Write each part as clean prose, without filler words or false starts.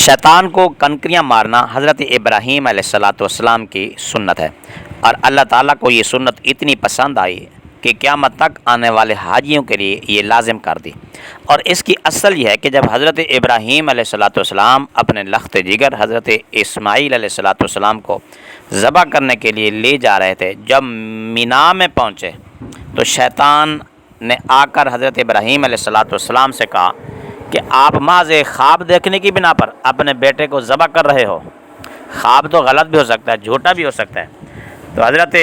شیطان کو کنکریاں مارنا حضرت ابراہیم علیہ السلام کی سنت ہے، اور اللہ تعالیٰ کو یہ سنت اتنی پسند آئی کہ قیامت تک آنے والے حاجیوں کے لیے یہ لازم کر دی۔ اور اس کی اصل یہ ہے کہ جب حضرت ابراہیم علیہ السلام اپنے لخت جگر حضرت اسماعیل علیہ السلام کو ذبح کرنے کے لیے لے جا رہے تھے، جب مینا میں پہنچے تو شیطان نے آ کر حضرت ابراہیم علیہ السلام سے کہا کہ آپ محض خواب دیکھنے کی بنا پر اپنے بیٹے کو ذبح کر رہے ہو۔ خواب تو غلط بھی ہو سکتا ہے، جھوٹا بھی ہو سکتا ہے۔ تو حضرت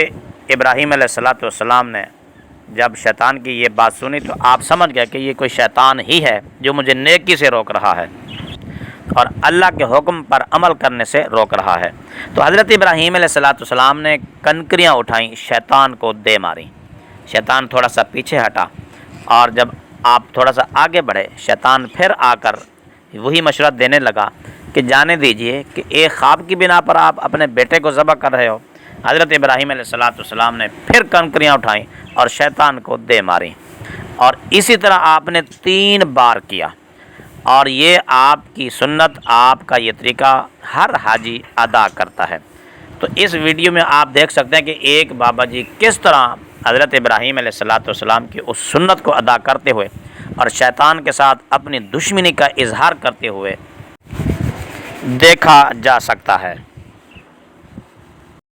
ابراہیم علیہ السلام نے جب شیطان کی یہ بات سنی تو آپ سمجھ گئے کہ یہ کوئی شیطان ہی ہے جو مجھے نیکی سے روک رہا ہے اور اللہ کے حکم پر عمل کرنے سے روک رہا ہے۔ تو حضرت ابراہیم علیہ السلام نے کنکریاں اٹھائیں، شیطان کو دے ماری۔ شیطان تھوڑا سا پیچھے ہٹا، اور جب آپ تھوڑا سا آگے بڑھے، شیطان پھر آ کر وہی مشورہ دینے لگا کہ جانے دیجئے کہ ایک خواب کی بنا پر آپ اپنے بیٹے کو ذبح کر رہے ہو۔ حضرت ابراہیم علیہ السلام نے پھر کنکریاں اٹھائیں اور شیطان کو دے ماری، اور اسی طرح آپ نے 3 بار کیا، اور یہ آپ کی سنت، آپ کا یہ طریقہ ہر حاجی ادا کرتا ہے۔ تو اس ویڈیو میں آپ دیکھ سکتے ہیں کہ ایک بابا جی کس طرح حضرت ابراہیم علیہ السلام کی اس سنت کو ادا کرتے ہوئے اور شیطان کے ساتھ اپنی دشمنی کا اظہار کرتے ہوئے دیکھا جا سکتا ہے۔